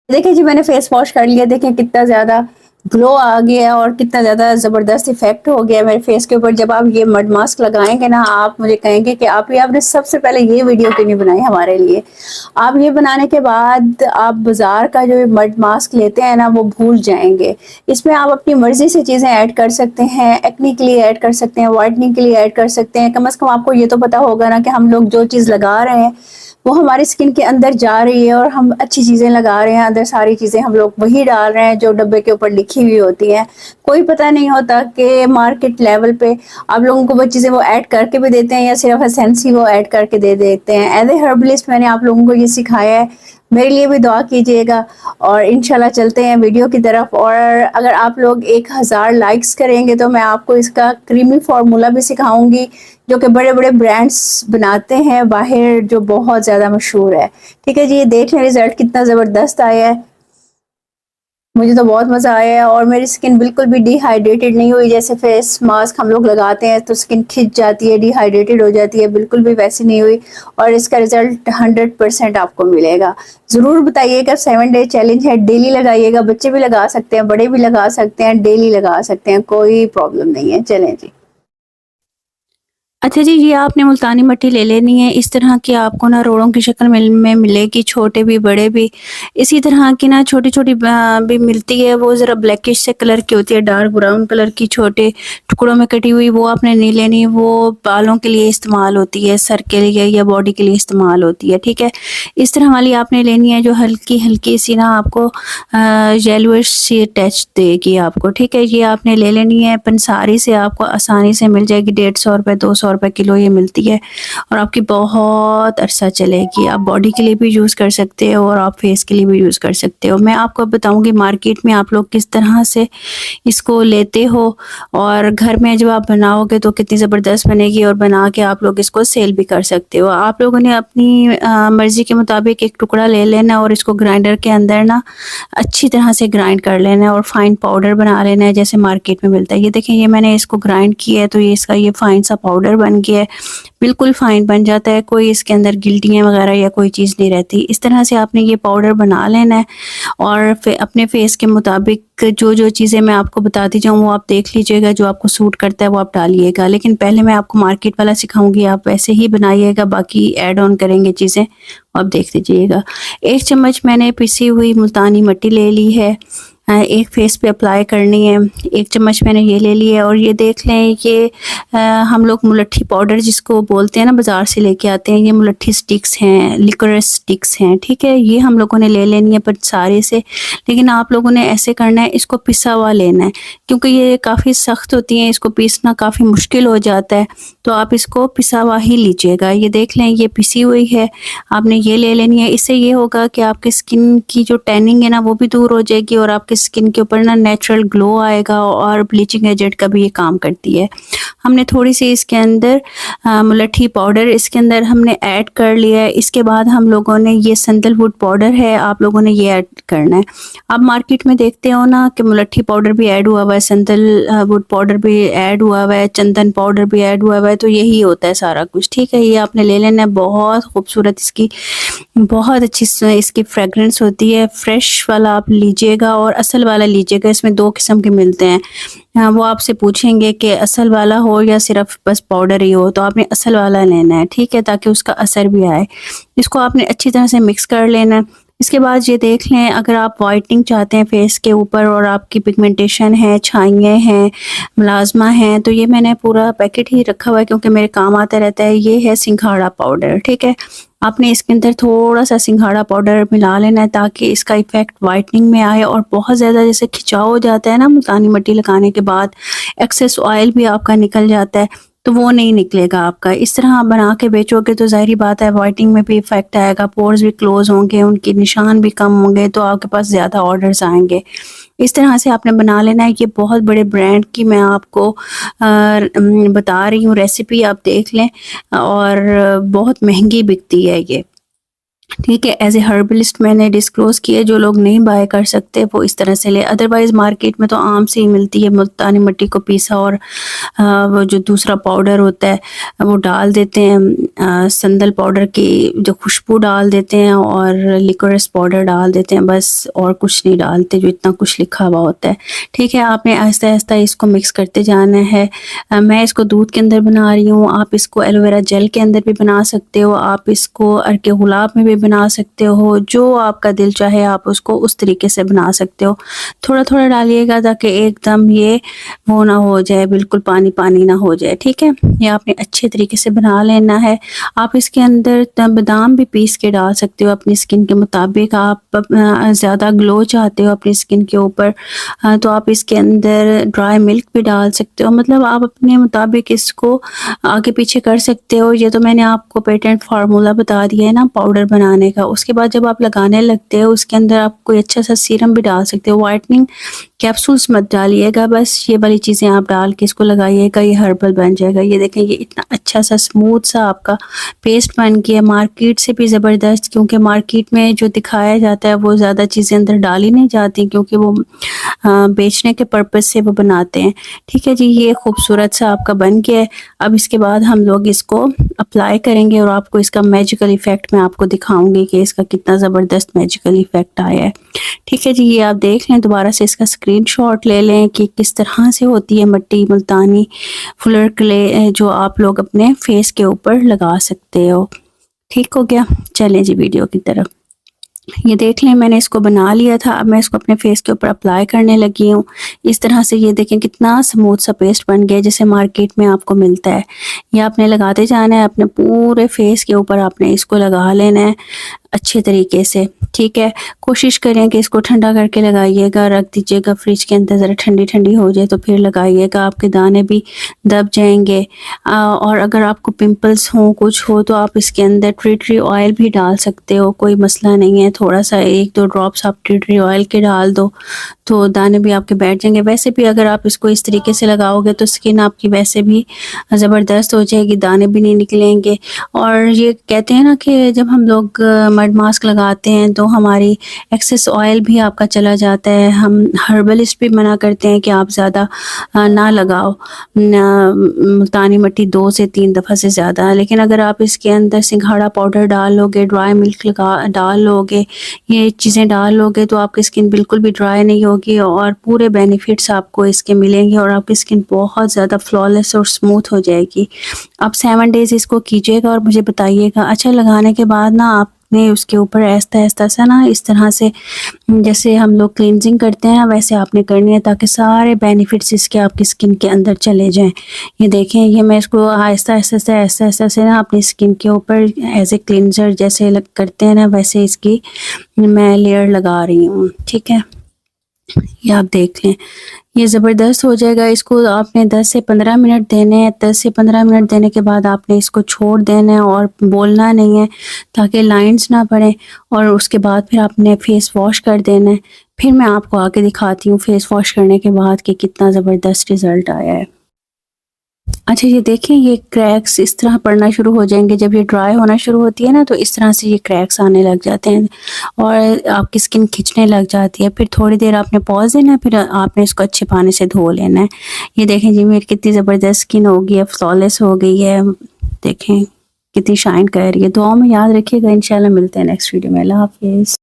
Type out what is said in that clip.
देखिए जी, मैंने face wash कर लिया। देखें कितना ज़्यादा ग्लो आ गया और कितना ज़्यादा ज़बरदस्त इफेक्ट हो गया मेरे फेस के ऊपर। जब आप ये मड मास्क लगाएंगे ना, आप मुझे कहेंगे कि आप ये आपने सबसे पहले ये वीडियो क्यों नहीं बनाई हमारे लिए। आप ये बनाने के बाद आप बाज़ार का जो मड मास्क लेते हैं ना, वो भूल जाएंगे। इसमें आप अपनी मर्ज़ी से चीज़ें ऐड कर सकते हैं, एक्ने के लिए ऐड कर सकते हैं, वाइटनिंग के लिए ऐड कर सकते हैं। कम से कम आपको ये तो पता होगा ना कि हम लोग जो चीज़ लगा रहे हैं वो हमारी स्किन के अंदर जा रही है, और हम अच्छी चीज़ें लगा रहे हैं। अंदर सारी चीज़ें हम लोग वही डाल रहे हैं जो डब्बे के ऊपर लिखी हुई होती हैं। कोई पता नहीं होता कि मार्केट लेवल पे आप लोगों को वो चीज़ें वो ऐड करके भी देते हैं या सिर्फ एसेंसी वो ऐड करके दे देते हैं। एज ए हर्बलिस्ट मैंने आप लोगों को ये सिखाया है। मेरे लिए भी दुआ कीजिएगा और इंशाल्लाह चलते हैं वीडियो की तरफ। और अगर आप लोग 1000 लाइक्स करेंगे तो मैं आपको इसका क्रीमी फार्मूला भी सिखाऊंगी, जो कि बड़े बड़े ब्रांड्स बनाते हैं बाहर, जो बहुत ज़्यादा मशहूर है। ठीक है जी, ये देख लें रिजल्ट कितना ज़बरदस्त आया है। मुझे तो बहुत मज़ा आया है और मेरी स्किन बिल्कुल भी डिहाइड्रेटेड नहीं हुई। जैसे फेस मास्क हम लोग लगाते हैं तो स्किन खिंच जाती है, डिहाइड्रेटेड हो जाती है, बिल्कुल भी वैसी नहीं हुई। और इसका रिजल्ट 100% आपको मिलेगा। ज़रूर बताइएगा। 7 डे चैलेंज है, डेली लगाइएगा। बच्चे भी लगा सकते हैं, बड़े भी लगा सकते हैं, डेली लगा सकते हैं, कोई प्रॉब्लम नहीं है। चलें जी। अच्छा जी, ये आपने मुल्तानी मिट्टी ले लेनी है। इस तरह की आपको ना रोड़ों की शक्ल में मिलेगी, छोटे भी बड़े भी। इसी तरह की ना छोटी-छोटी भी मिलती है, वो ज़रा ब्लैकिश से कलर की होती है, डार्क ब्राउन कलर की छोटे टुकड़ों में कटी हुई। वो आपने नहीं लेनी, वो बालों के लिए इस्तेमाल होती है, सर के लिए या बॉडी के लिए इस्तेमाल होती है, ठीक है। इस तरह वाली आपने लेनी है जो हल्की-हल्की सी ना आपको येलोइश सी टच देगी आपको, ठीक है। ये आपने ले लेनी है। पंसारी से आपको आसानी से मिल जाएगी, 150 रुपए 200 रुपए किलो ये मिलती है और आपकी बहुत अरसा चलेगी। आप बॉडी के लिए भी यूज़ कर सकते हो और आप फेस के लिए भी यूज़ कर सकते हो। मैं आपको बताऊंगी मार्केट में आप लोग किस तरह से इसको लेते हो और घर में जब आप बनाओगे तो कितनी ज़बरदस्त बनेगी, और बना के आप लोग इसको सेल भी कर सकते हो। आप लोगों ने अपनी मर्ज़ी के मुताबिक एक टुकड़ा ले लेना और इसको ग्राइंडर के अंदर ना अच्छी तरह से ग्राइंड कर लेना है और फाइन पाउडर बना लेना है, जैसे मार्केट में मिलता है। ये देखें, ये मैंने इसको ग्राइंड किया है तो ये इसका ये फाइन सा पाउडर बन गया है, बिल्कुल फाइन बन जाता है। कोई इसके अंदर गिल्टियाँ वगैरह या कोई चीज़ नहीं रहती। इस तरह से आपने ये पाउडर बना लेना है और अपने फेस के मुताबिक जो जो चीज़ें मैं आपको बताती जाऊँ वो आप देख लीजिएगा, जो आपको सूट करता है वो आप डालिएगा। लेकिन पहले मैं आपको मार्केट वाला सिखाऊंगी, आप वैसे ही बनाइएगा, बाकी ऐड ऑन करेंगे चीज़ें, आप देख लीजिएगा। 1 चम्मच मैंने पिसी हुई मुल्तानी मिट्टी ले ली है, एक फेस पे अप्लाई करनी है। 1 चम्मच मैंने ये ले लिया है और ये देख लें, ये हम लोग मुलट्ठी पाउडर जिसको बोलते हैं ना, बाज़ार से लेके आते हैं। ये मुलट्ठी स्टिक्स हैं, लिकोरिस स्टिक्स हैं, ठीक है। ये हम लोगों ने ले लेनी है पंसारी से, लेकिन आप लोगों ने ऐसे करना है, इसको पिसा हुआ लेना है, क्योंकि ये काफ़ी सख्त होती हैं, इसको पीसना काफ़ी मुश्किल हो जाता है, तो आप इसको पिसा हुआ ही लीजिएगा। ये देख लें, ये पिसी हुई है, आपने ये ले लेनी है। इससे ये होगा कि आपकी स्किन की जो टैनिंग है ना वो भी दूर हो जाएगी और आपकी स्किन के ऊपर ना नेचुरल ग्लो आएगा, और ब्लीचिंग एजेंट का भी ये काम करती है। हमने थोड़ी सी इसके अंदर मुलट्ठी पाउडर इसके अंदर हमने ऐड कर लिया है। इसके बाद हम लोगों ने ये सैंडलवुड पाउडर है, आप लोगों ने ये ऐड करना है। आप मार्केट में देखते हो ना कि मुलट्ठी पाउडर भी ऐड हुआ हुआ है, सैंडलवुड पाउडर भी ऐड हुआ हुआ है, चंदन पाउडर भी ऐड हुआ हुआ है, तो यही होता है सारा कुछ, ठीक है। ये आपने ले लेना है। बहुत खूबसूरत इसकी बहुत अच्छी इसकी फ्रेगरेंस होती है। फ्रेश वाला आप लीजिएगा और असल वाला लीजिएगा, इसमें 2 किस्म के मिलते हैं। वो आपसे पूछेंगे कि असल वाला हो या सिर्फ बस पाउडर ही हो, तो आपने असल वाला लेना है, ठीक है, ताकि उसका असर भी आए। इसको आपने अच्छी तरह से मिक्स कर लेना है। इसके बाद ये देख लें, अगर आप वाइटनिंग चाहते हैं फेस के ऊपर और आपकी पिगमेंटेशन है, छाइयाँ हैं, मुलाजमा हैं, तो ये मैंने पूरा पैकेट ही रखा हुआ है क्योंकि मेरे काम आता रहता है। ये है सिंघाड़ा पाउडर, ठीक है। आपने इसके अंदर थोड़ा सा सिंघाड़ा पाउडर मिला लेना है ताकि इसका इफ़ेक्ट वाइटनिंग में आए, और बहुत ज़्यादा जैसे खिंचाव हो जाता है ना मुल्तानी मिट्टी लगाने के बाद, एक्सेस ऑयल भी आपका निकल जाता है, तो वो नहीं निकलेगा आपका। इस तरह आप बना के बेचोगे तो ज़ाहिर बात है वाइटनिंग में भी इफ़ेक्ट आएगा, पोर्स भी क्लोज होंगे, उनके निशान भी कम होंगे, तो आपके पास ज़्यादा ऑर्डर्स आएंगे। इस तरह से आपने बना लेना है। ये बहुत बड़े ब्रांड की मैं आपको बता रही हूँ रेसिपी, आप देख लें, और बहुत महंगी बिकती है ये। ठीक है। एज ए हर्बलिस्ट मैंने डिस्क्लोज किया, जो लोग नहीं बाय कर सकते वो इस तरह से ले। अदरवाइज़ मार्केट में तो आम से ही मिलती है, मुल्तानी मिट्टी को पीसा और वो जो दूसरा पाउडर होता है वो डाल देते हैं, संदल पाउडर की जो खुशबू डाल देते हैं और लिकोरस पाउडर डाल देते हैं, बस और कुछ नहीं डालते जो इतना कुछ लिखा हुआ होता है। ठीक है, आपने आहिस्ता आहिस्ता इसको मिक्स करते जाना है। मैं इसको दूध के अंदर बना रही हूँ, आप इसको एलोवेरा जेल के अंदर भी बना सकते हो, आप इसको अर्के गुलाब में भी बना सकते हो, जो आपका दिल चाहे आप उसको उस तरीके से बना सकते हो। थोड़ा थोड़ा डालिएगा ताकि एकदम ये वो ना हो जाए, बिल्कुल पानी पानी ना हो जाए। ठीक है, ये आपने अच्छे तरीके से बना लेना है। आप इसके अंदर बादाम भी पीस के डाल सकते हो अपनी स्किन के मुताबिक। आप ज़्यादा ग्लो चाहते हो अपनी स्किन के ऊपर तो आप इसके अंदर ड्राई मिल्क भी डाल सकते हो। मतलब आप अपने मुताबिक इसको आगे पीछे कर सकते हो। ये तो मैंने आपको पेटेंट फार्मूला बता दिया है ना पाउडर बनाने का। उसके बाद जब आप लगाने लगते हो उसके अंदर आप कोई अच्छा सा सीरम भी डाल सकते हो। वाइटनिंग कैप्सूल्स मत डालिएगा, बस ये वाली चीज़ें आप डाल के इसको लगाइएगा, ये हर्बल बन जाएगा। ये देखें, ये इतना अच्छा सा स्मूथ सा आपका पेस्ट बन गया, मार्केट से भी ज़बरदस्त। क्योंकि मार्केट में जो दिखाया जाता है वो ज़्यादा चीज़ें अंदर डाली नहीं जाती, क्योंकि वो बेचने के पर्पज़ से वो बनाते हैं। ठीक है जी, ये खूबसूरत सा आपका बन गया है। अब इसके बाद हम लोग इसको अप्लाई करेंगे और आपको इसका मैजिकल इफ़ेक्ट मैं आपको दिखाऊंगी कि इसका कितना ज़बरदस्त मैजिकल इफ़ेक्ट आया है। ठीक है जी, ये आप देख लें, दोबारा से इसका स्क्रीनशॉट ले लें कि किस तरह से होती है मिट्टी मुल्तानी फुलर क्ले जो आप लोग अपने फेस के ऊपर लगा सकते हो। ठीक हो गया, चलें जी वीडियो की तरफ। ये देख लें, मैंने इसको बना लिया था। अब मैं इसको अपने फेस के ऊपर अप्लाई करने लगी हूँ। इस तरह से ये देखें कितना स्मूथ सा पेस्ट बन गया जैसे मार्केट में आपको मिलता है। ये आपने लगाते जाना है अपने पूरे फेस के ऊपर, आपने इसको लगा लेना है अच्छे तरीके से। ठीक है, कोशिश करें कि इसको ठंडा करके लगाइएगा, रख दीजिएगा फ्रिज के अंदर, ज़रा ठंडी ठंडी हो जाए तो फिर लगाइएगा, आपके दाने भी दब जाएंगे। और अगर आपको पिंपल्स हों कुछ हो तो आप इसके अंदर टी ट्री ऑयल भी डाल सकते हो, कोई मसला नहीं है। थोड़ा सा 1-2 ड्रॉप्स आप टी ट्री ऑयल के डाल दो तो दाने भी आपके बैठ जाएंगे। वैसे भी अगर आप इसको इस तरीके से लगाओगे तो स्किन आपकी वैसे भी ज़बरदस्त हो जाएगी, दाने भी नहीं निकलेंगे। और ये कहते हैं ना कि जब हम लोग मड मास्क लगाते हैं तो हमारी एक्सेस ऑयल भी आपका चला जाता है। हम हर्बलिस्ट भी मना करते हैं कि आप ज़्यादा ना लगाओ मुल्तानी मिट्टी 2 से 3 दफ़ा से ज़्यादा। लेकिन अगर आप इसके अंदर सिंघाड़ा पाउडर डाल लोगे, ड्राई मिल्क डाल लोगे, ये चीज़ें डाल लोगे तो आपकी स्किन बिल्कुल भी ड्राई नहीं होगी और पूरे बेनिफिट्स आपको इसके मिलेंगे और आपकी स्किन बहुत ज़्यादा फ्लॉलेस और स्मूथ हो जाएगी। आप 7 डेज़ इसको कीजिएगा और मुझे बताइएगा। अच्छा, लगाने के बाद ना आपने उसके ऊपर ऐसा ऐसा सा ना इस तरह से जैसे हम लोग क्लींजिंग करते हैं वैसे आपने करनी है, ताकि सारे बेनिफिट्स इसके आपकी स्किन के अंदर चले जाएं। ये देखें, ये मैं इसको आहिस्ता आहिस्ता से ना अपनी स्किन के ऊपर एज ए क्लींजर जैसे करते हैं ना, वैसे इसकी मैं लेयर लगा रही हूँ। ठीक है, ये आप देख लें, ये ज़बरदस्त हो जाएगा। इसको आपने 10 से 15 मिनट देने हैं। 10 से 15 मिनट देने के बाद आपने इसको छोड़ देना है और बोलना नहीं है ताकि लाइंस ना पड़े। और उसके बाद फिर आपने फेस वॉश कर देना है। फिर मैं आपको आके दिखाती हूँ फेस वॉश करने के बाद कि कितना ज़बरदस्त रिज़ल्ट आया है। अच्छा, ये देखें, ये क्रैक्स इस तरह पड़ना शुरू हो जाएंगे जब ये ड्राई होना शुरू होती है ना, तो इस तरह से ये क्रैक्स आने लग जाते हैं और आपकी स्किन खिंचने लग जाती है। फिर थोड़ी देर आपने पॉज देना है, फिर आपने इसको अच्छे पानी से धो लेना है। ये देखें जी, मेरी कितनी ज़बरदस्त स्किन हो गई है, फ्लॉलेस हो गई है। देखें कितनी शाइन कर रही है। दुआ में याद रखिएगा। इंशाल्लाह मिलते हैं नेक्स्ट वीडियो में। अल्लाह हाफिज़।